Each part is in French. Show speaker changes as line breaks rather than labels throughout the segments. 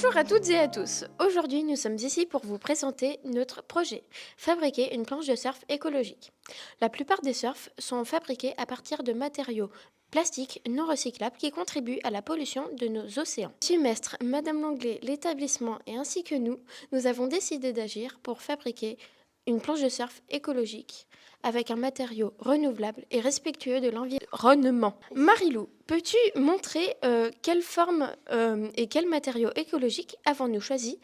Bonjour à toutes et à tous. Aujourd'hui, nous sommes ici pour vous présenter notre projet, fabriquer une planche de surf écologique. La plupart des surfs sont fabriqués à partir de matériaux plastiques non recyclables qui contribuent à la pollution de nos océans. Semestre, Madame Langlais, l'établissement et ainsi que nous avons décidé d'agir pour fabriquer une planche de surf écologique avec un matériau renouvelable et respectueux de l'environnement. Marilou, peux-tu montrer quelle forme et quel matériau écologique avons-nous choisi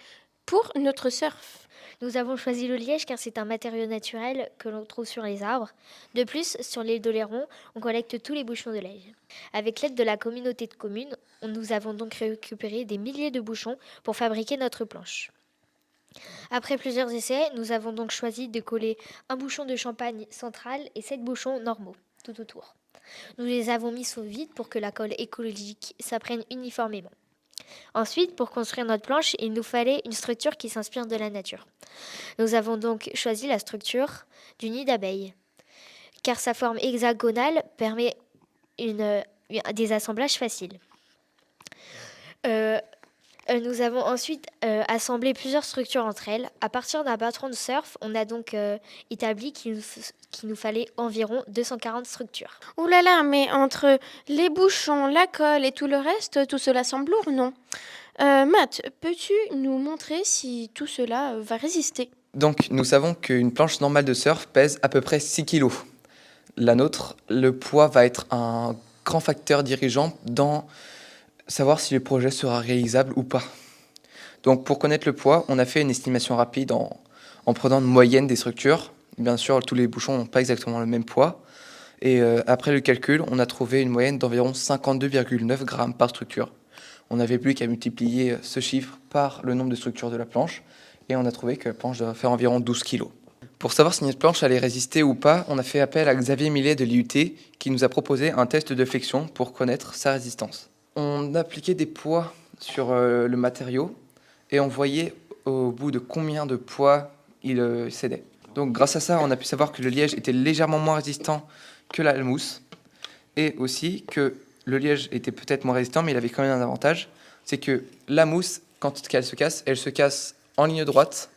pour notre surf?
Nous avons choisi le liège car c'est un matériau naturel que l'on trouve sur les arbres. De plus, sur l'île d'Oléron, on collecte tous les bouchons de liège. Avec l'aide de la communauté de communes, nous avons donc récupéré des milliers de bouchons pour fabriquer notre planche. Après plusieurs essais, nous avons donc choisi de coller un bouchon de champagne central et 7 bouchons normaux tout autour. Nous les avons mis sous vide pour que la colle écologique s'apprenne uniformément. Ensuite, pour construire notre planche, il nous fallait une structure qui s'inspire de la nature. Nous avons donc choisi la structure du nid d'abeille, car sa forme hexagonale permet des assemblages faciles. Nous avons ensuite assemblé plusieurs structures entre elles. À partir d'un patron de surf, on a donc établi qu'il nous fallait environ 240 structures.
Ouh là là, mais entre les bouchons, la colle et tout le reste, tout cela semble lourd, non? Matt, peux-tu nous montrer si tout cela va résister?
Donc, nous savons qu'une planche normale de surf pèse à peu près 6 kg. La nôtre, le poids va être un grand facteur dirigeant dans savoir si le projet sera réalisable ou pas. Donc, pour connaître le poids, on a fait une estimation rapide en prenant une moyenne des structures. Bien sûr, tous les bouchons n'ont pas exactement le même poids. Et après le calcul, on a trouvé une moyenne d'environ 52,9 grammes par structure. On n'avait plus qu'à multiplier ce chiffre par le nombre de structures de la planche. Et on a trouvé que la planche doit faire environ 12 kg. Pour savoir si notre planche allait résister ou pas, on a fait appel à Xavier Millet de l'IUT qui nous a proposé un test de flexion pour connaître sa résistance. On appliquait des poids sur le matériau et on voyait au bout de combien de poids il cédait. Donc grâce à ça, on a pu savoir que le liège était légèrement moins résistant que la mousse et aussi que le liège était peut-être moins résistant, mais il avait quand même un avantage, c'est que la mousse, quand elle se casse en ligne droite,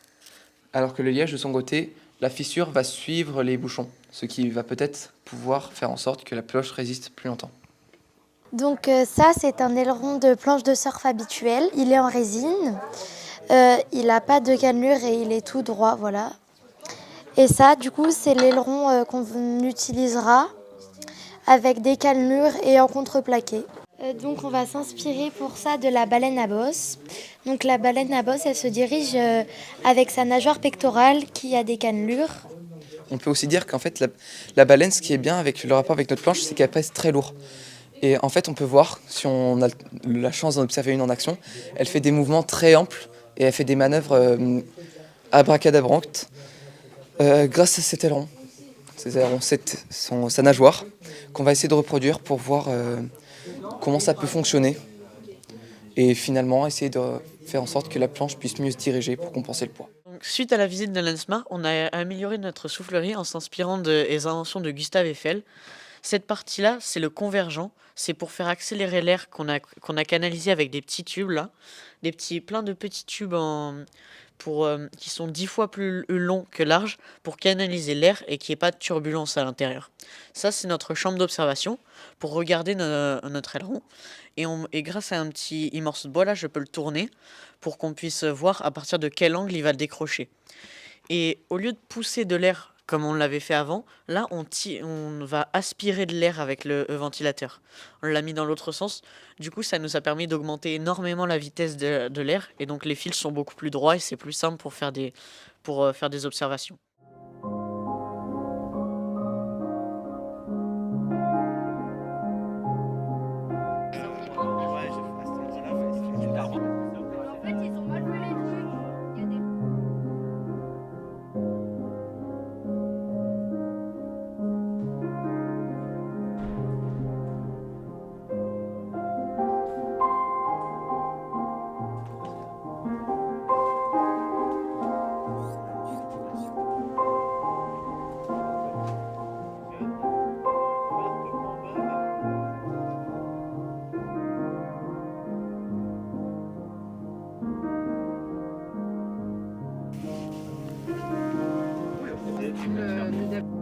alors que le liège, de son côté, la fissure va suivre les bouchons, ce qui va peut-être pouvoir faire en sorte que la planche résiste plus longtemps.
Donc ça, c'est un aileron de planche de surf habituel. Il est en résine, il n'a pas de cannelure et il est tout droit, voilà. Et ça, du coup, c'est l'aileron qu'on utilisera avec des cannelures et en contreplaqué. Donc on va s'inspirer pour ça de la baleine à bosse. Donc la baleine à bosse, elle se dirige avec sa nageoire pectorale qui a des cannelures.
On peut aussi dire qu'en fait, la baleine, ce qui est bien avec le rapport avec notre planche, c'est qu'elle pèse très lourd. Et en fait, on peut voir, si on a la chance d'en observer une en action, elle fait des mouvements très amples et elle fait des manœuvres abracadabrantes grâce à cet aileron. Sa nageoire, qu'on va essayer de reproduire pour voir comment ça peut fonctionner et finalement essayer de faire en sorte que la planche puisse mieux se diriger pour compenser le poids.
Donc, suite à la visite de Lensmar, on a amélioré notre soufflerie en s'inspirant des inventions de Gustave Eiffel. Cette partie-là, c'est le convergent. C'est pour faire accélérer l'air qu'on a canalisé avec des petits tubes là, plein de petits tubes qui sont 10 fois plus longs que larges pour canaliser l'air et qu'il n'y ait pas de turbulence à l'intérieur. Ça, c'est notre chambre d'observation pour regarder notre aileron. Et grâce à un petit morceau de bois là, je peux le tourner pour qu'on puisse voir à partir de quel angle il va le décrocher. Et au lieu de pousser de l'air comme on l'avait fait avant, là on va aspirer de l'air avec le ventilateur. On l'a mis dans l'autre sens. Du coup, ça nous a permis d'augmenter énormément la vitesse de l'air. Et donc les fils sont beaucoup plus droits et c'est plus simple pour faire des observations.
le